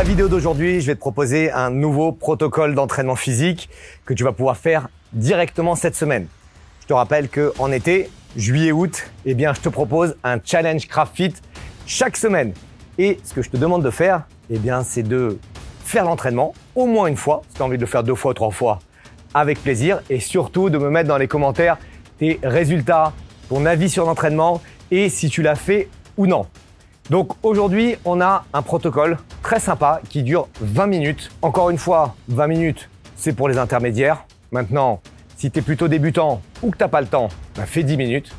la vidéo d'aujourd'hui, je vais te proposer un nouveau protocole d'entraînement physique que tu vas pouvoir faire directement cette semaine. Je te rappelle qu'en été, juillet-août, eh bien, je te propose un challenge CraftFit chaque semaine. Et ce que je te demande de faire, eh bien, c'est de faire l'entraînement au moins une fois. Si tu as envie de le faire 2 fois, 3 fois, avec plaisir. Et surtout, de me mettre dans les commentaires tes résultats, ton avis sur l'entraînement et si tu l'as fait ou non. Donc aujourd'hui, on a un protocole très sympa qui dure 20 minutes. Encore une fois, 20 minutes, c'est pour les intermédiaires. Maintenant, si tu es plutôt débutant ou que tu n'as pas le temps, fais 10 minutes.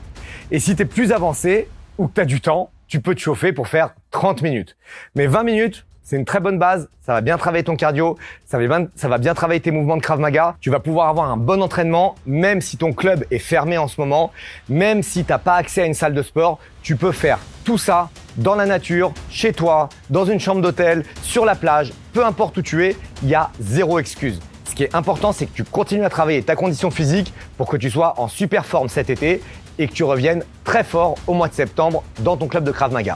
Et si tu es plus avancé ou que tu as du temps, tu peux te chauffer pour faire 30 minutes. Mais 20 minutes, c'est une très bonne base. Ça va bien travailler ton cardio, ça va bien travailler tes mouvements de Krav Maga. Tu vas pouvoir avoir un bon entraînement, même si ton club est fermé en ce moment, même si tu n'as pas accès à une salle de sport. Tu peux faire tout ça dans la nature, chez toi, dans une chambre d'hôtel, sur la plage, peu importe où tu es, il y a zéro excuse. Ce qui est important, c'est que tu continues à travailler ta condition physique pour que tu sois en super forme cet été et que tu reviennes très fort au mois de septembre dans ton club de Krav Maga.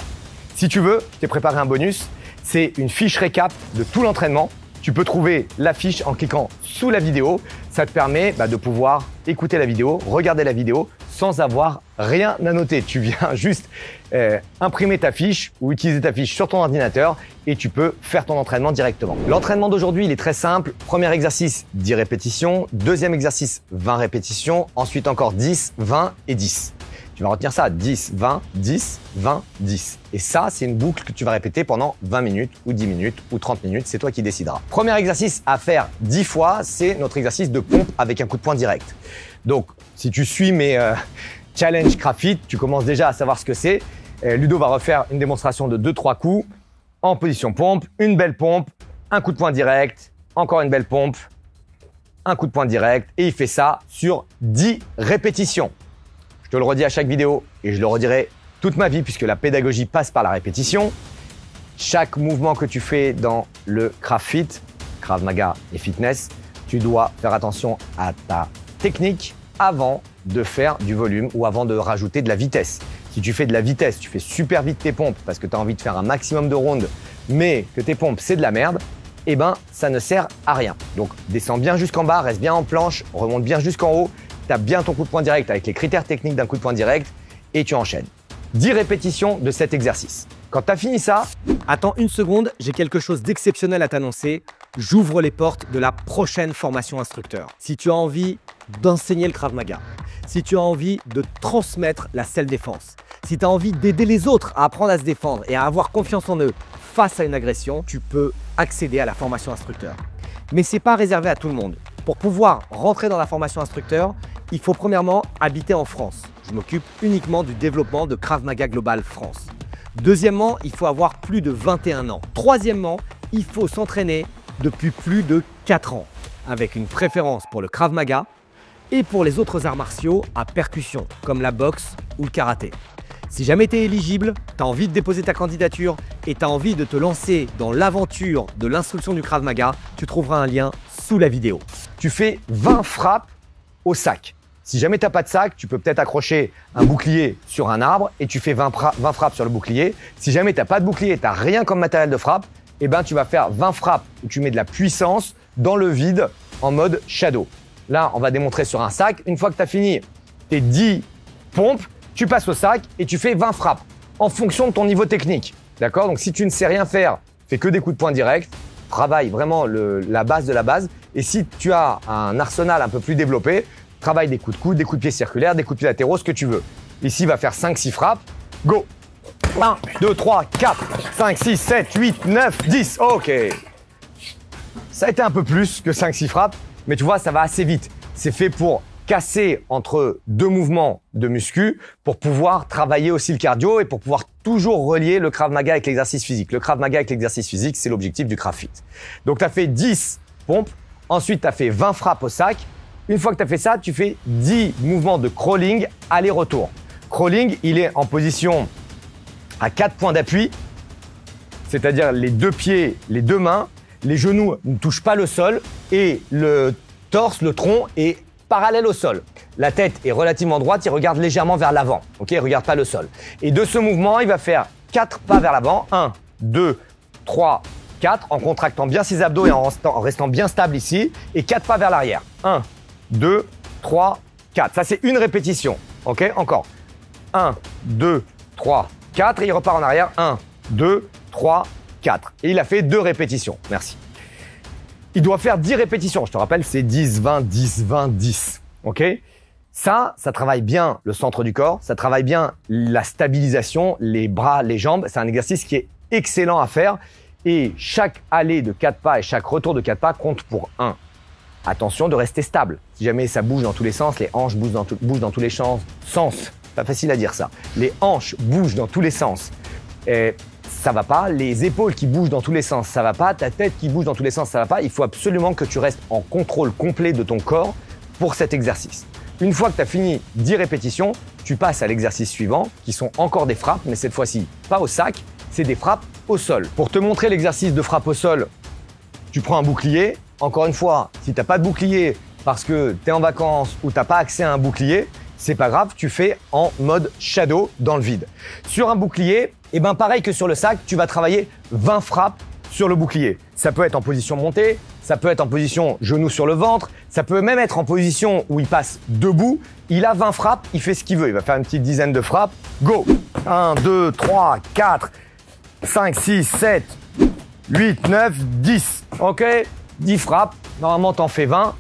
Si tu veux, je t'ai préparé un bonus. C'est une fiche récap de tout l'entraînement. Tu peux trouver la fiche en cliquant sous la vidéo. Ça te permet de pouvoir écouter la vidéo, regarder la vidéo sans avoir rien à noter. Tu viens juste imprimer ta fiche ou utiliser ta fiche sur ton ordinateur et tu peux faire ton entraînement directement. L'entraînement d'aujourd'hui, il est très simple. Premier exercice, 10 répétitions. Deuxième exercice, 20 répétitions. Ensuite encore 10, 20 et 10. Tu vas retenir ça, 10, 20, 10, 20, 10. Et ça, c'est une boucle que tu vas répéter pendant 20 minutes ou 10 minutes ou 30 minutes, c'est toi qui décideras. Premier exercice à faire 10 fois, c'est notre exercice de pompe avec un coup de poing direct. Donc, si tu suis mes challenges CraftFit, tu commences déjà à savoir ce que c'est. Ludo va refaire une démonstration de 2-3 coups en position pompe, une belle pompe, un coup de poing direct, encore une belle pompe, un coup de poing direct et il fait ça sur 10 répétitions. Je te le redis à chaque vidéo et je le redirai toute ma vie puisque la pédagogie passe par la répétition. Chaque mouvement que tu fais dans le CraftFit, Krav Maga et fitness, tu dois faire attention à ta technique avant de faire du volume ou avant de rajouter de la vitesse. Si tu fais de la vitesse, tu fais super vite tes pompes parce que tu as envie de faire un maximum de rounds, mais que tes pompes c'est de la merde, eh ben ça ne sert à rien. Donc descends bien jusqu'en bas, reste bien en planche, remonte bien jusqu'en haut. Tu as bien ton coup de poing direct avec les critères techniques d'un coup de poing direct et tu enchaînes. 10 répétitions de cet exercice. Quand tu as fini ça, attends une seconde, j'ai quelque chose d'exceptionnel à t'annoncer. J'ouvre les portes de la prochaine formation instructeur. Si tu as envie d'enseigner le Krav Maga, si tu as envie de transmettre la self-défense, si tu as envie d'aider les autres à apprendre à se défendre et à avoir confiance en eux face à une agression, tu peux accéder à la formation instructeur. Mais ce n'est pas réservé à tout le monde. Pour pouvoir rentrer dans la formation instructeur, il faut premièrement habiter en France. Je m'occupe uniquement du développement de Krav Maga Global France. Deuxièmement, il faut avoir plus de 21 ans. Troisièmement, il faut s'entraîner depuis plus de 4 ans, avec une préférence pour le Krav Maga et pour les autres arts martiaux à percussion, comme la boxe ou le karaté. Si jamais tu es éligible, tu as envie de déposer ta candidature et tu as envie de te lancer dans l'aventure de l'instruction du Krav Maga, tu trouveras un lien sous la vidéo. Tu fais 20 frappes au sac. Si jamais tu n'as pas de sac, tu peux peut-être accrocher un bouclier sur un arbre et tu fais 20 frappes sur le bouclier. Si jamais tu n'as pas de bouclier, tu n'as rien comme matériel de frappe, eh ben, tu vas faire 20 frappes où tu mets de la puissance dans le vide en mode shadow. Là, on va démontrer sur un sac. Une fois que tu as fini tes 10 pompes, tu passes au sac et tu fais 20 frappes en fonction de ton niveau technique. D'accord? Donc, si tu ne sais rien faire, fais que des coups de poing directs, travaille vraiment la base de la base. Et si tu as un arsenal un peu plus développé, travaille des coups de coude, des coups de pied circulaires, des coups de pied latéraux, ce que tu veux. Ici, il va faire 5-6 frappes. Go! 1, 2, 3, 4, 5, 6, 7, 8, 9, 10. OK. Ça a été un peu plus que 5-6 frappes, mais tu vois, ça va assez vite. C'est fait pour casser entre 2 mouvements de muscu pour pouvoir travailler aussi le cardio et pour pouvoir toujours relier le Krav Maga avec l'exercice physique. Le Krav Maga avec l'exercice physique, c'est l'objectif du CraftFit. Donc, tu as fait 10 pompes. Ensuite, tu as fait 20 frappes au sac. Une fois que tu as fait ça, tu fais 10 mouvements de crawling aller-retour. Crawling, il est en position à 4 points d'appui, c'est-à-dire les 2 pieds, les 2 mains, les genoux ne touchent pas le sol et le torse, le tronc est parallèle au sol. La tête est relativement droite, il regarde légèrement vers l'avant. Ok, il ne regarde pas le sol. Et de ce mouvement, il va faire 4 pas vers l'avant. 1, 2, 3, 4 en contractant bien ses abdos et en restant bien stable ici. Et 4 pas vers l'arrière. 1, 2, 3, 4. Ça, c'est une répétition. OK? Encore. 1, 2, 3, 4. Et il repart en arrière. 1, 2, 3, 4. Et il a fait 2 répétitions. Merci. Il doit faire 10 répétitions. Je te rappelle, c'est 10, 20, 10, 20, 10. OK? Ça travaille bien le centre du corps. Ça travaille bien la stabilisation, les bras, les jambes. C'est un exercice qui est excellent à faire. Et chaque allée de 4 pas et chaque retour de 4 pas compte pour 1. Attention de rester stable. Si jamais ça bouge dans tous les sens, les hanches bougent dans tous les sens. Pas facile à dire ça. Les hanches bougent dans tous les sens. Et ça va pas. Les épaules qui bougent dans tous les sens, ça va pas. Ta tête qui bouge dans tous les sens, ça va pas. Il faut absolument que tu restes en contrôle complet de ton corps pour cet exercice. Une fois que tu as fini 10 répétitions, tu passes à l'exercice suivant, qui sont encore des frappes, mais cette fois-ci, pas au sac, c'est des frappes au sol. Pour te montrer l'exercice de frappe au sol, tu prends un bouclier. Encore une fois, si tu n'as pas de bouclier parce que tu es en vacances ou tu n'as pas accès à un bouclier, c'est pas grave, tu fais en mode shadow dans le vide. Sur un bouclier, pareil que sur le sac, tu vas travailler 20 frappes sur le bouclier. Ça peut être en position montée, ça peut être en position genou sur le ventre, ça peut même être en position où il passe debout. Il a 20 frappes, il fait ce qu'il veut. Il va faire une petite dizaine de frappes. Go! 1, 2, 3, 4, 5, 6, 7, 8, 9, 10. OK? 10 frappes. Normalement, t'en fais 20.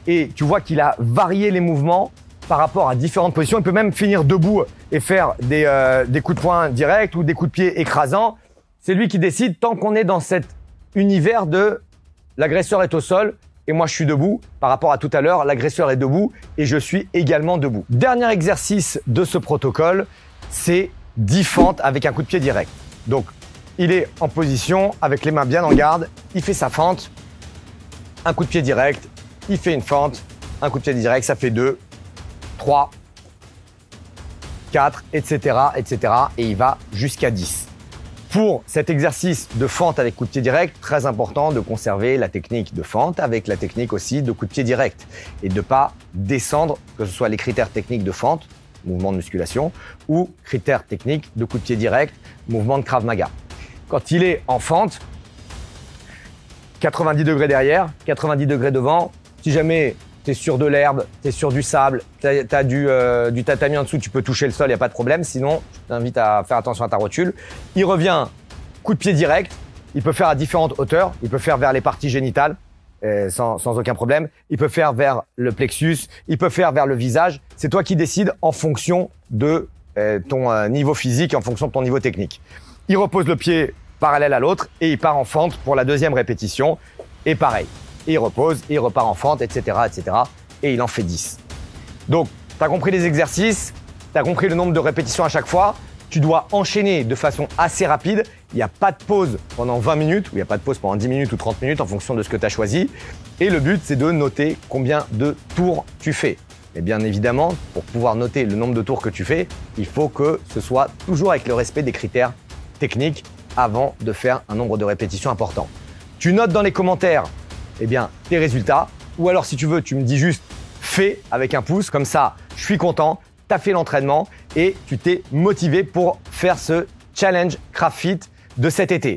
Et tu vois qu'il a varié les mouvements par rapport à différentes positions. Il peut même finir debout et faire des coups de poing directs ou des coups de pied écrasants. C'est lui qui décide tant qu'on est dans cet univers de l'agresseur est au sol et moi je suis debout. Par rapport à tout à l'heure, l'agresseur est debout et je suis également debout. Dernier exercice de ce protocole, c'est 10 fentes avec un coup de pied direct. Donc, il est en position avec les mains bien en garde. Il fait sa fente, un coup de pied direct. Il fait une fente, un coup de pied direct, ça fait 2, 3, 4, etc., etc. Et il va jusqu'à 10. Pour cet exercice de fente avec coup de pied direct, très important de conserver la technique de fente avec la technique aussi de coup de pied direct et de ne pas descendre, que ce soit les critères techniques de fente, mouvement de musculation, ou critères techniques de coup de pied direct, mouvement de Krav Maga. Quand il est en fente, 90 degrés derrière, 90 degrés devant. Si jamais tu es sur de l'herbe, tu es sur du sable, tu as du tatami en dessous, tu peux toucher le sol, il n'y a pas de problème. Sinon, je t'invite à faire attention à ta rotule. Il revient, coup de pied direct. Il peut faire à différentes hauteurs. Il peut faire vers les parties génitales sans aucun problème. Il peut faire vers le plexus. Il peut faire vers le visage. C'est toi qui décides en fonction de ton niveau physique, en fonction de ton niveau technique. Il repose le pied parallèle à l'autre et il part en fente pour la deuxième répétition. Et pareil. Et il repose, et il repart en fente, etc., etc. Et il en fait 10. Donc, tu as compris les exercices, tu as compris le nombre de répétitions à chaque fois. Tu dois enchaîner de façon assez rapide. Il n'y a pas de pause pendant 20 minutes, ou il n'y a pas de pause pendant 10 minutes ou 30 minutes en fonction de ce que tu as choisi. Et le but, c'est de noter combien de tours tu fais. Et bien évidemment, pour pouvoir noter le nombre de tours que tu fais, il faut que ce soit toujours avec le respect des critères techniques avant de faire un nombre de répétitions important. Tu notes dans les commentaires tes résultats. Ou alors, si tu veux, tu me dis juste « fais » avec un pouce. Comme ça, je suis content, tu as fait l'entraînement et tu t'es motivé pour faire ce challenge CraftFit de cet été.